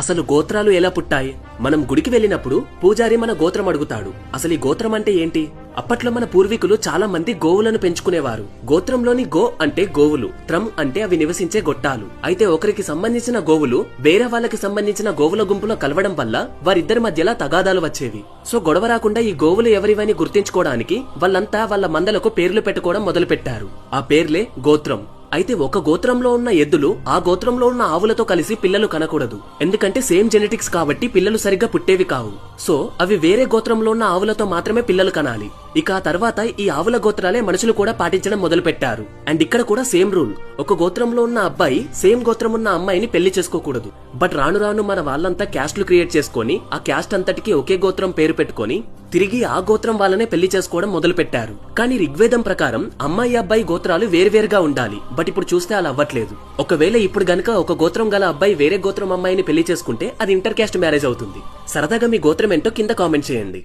అసలు గోత్రాలు ఎలా పుట్టాయి? మనం గుడికి వెళ్ళినప్పుడు పూజారి మన గోత్రం అడుగుతాడు. అసలు ఈ గోత్రం అంటే ఏంటి? అప్పట్లో మన పూర్వీకులు చాలా మంది గోవులను పెంచుకునేవారు. గోత్రంలోని గో అంటే గోవులు, త్రం అంటే అవి నివసించే గొట్టాలు. అయితే ఒకరికి సంబంధించిన గోవులు వేరే వాళ్ళకి సంబంధించిన గోవుల గుంపులో కలవడం వల్ల వారిద్దరి మధ్యలా తగాదాలు వచ్చేవి. సో గొడవ రాకుండా ఈ గోవులు ఎవరివని గుర్తించుకోవడానికి వాళ్ళంతా వాళ్ళ మందలకు పేర్లు పెట్టుకోవడం మొదలు పెట్టారు. ఆ పేర్లే గోత్రం. అయితే ఒక గోత్రంలో ఉన్న ఎద్దులు ఆ గోత్రంలో ఉన్న ఆవులతో కలిసి పిల్లలు కనకూడదు. ఎందుకంటే సేమ్ జెనెటిక్స్ కాబట్టి పిల్లలు సరిగ్గా పుట్టేవి కావు. సో అవి వేరే గోత్రంలో ఉన్న ఆవులతో మాత్రమే పిల్లలు కనాలి. ఇక ఆ తర్వాత ఈ ఆవుల గోత్రాలే మనుషులు కూడా పాటించడం మొదలు పెట్టారు. అండ్ ఇక్కడ కూడా సేమ్ రూల్. ఒక గోత్రంలో ఉన్న అబ్బాయి సేమ్ గోత్రం ఉన్న అమ్మాయిని పెళ్లి చేసుకోకూడదు. బట్ రాను రాను మన వాళ్ళంతా క్యాస్ట్లు క్రియేట్ చేసుకుని ఆ క్యాస్ట్ అంతటికి ఒకే గోత్రం పేరు పెట్టుకుని తిరిగి ఆ గోత్రం వాళ్ళనే పెళ్లి చేసుకోవడం మొదలు పెట్టారు. కానీ ఋగ్వేదం ప్రకారం అమ్మాయి అబ్బాయి గోత్రాలు వేరువేరుగా ఉండాలి. బట్ ఇప్పుడు చూస్తే అలా అవ్వట్లేదు. ఒకవేళ ఇప్పుడు గనక ఒక గోత్రం గల అబ్బాయి వేరే గోత్రం అమ్మాయిని పెళ్లి చేసుకుంటే అది ఇంటర్ క్యాస్ట్ మ్యారేజ్ అవుతుంది. సరదాగా మీ గోత్రం ఏంటో కింద కామెంట్ చేయండి.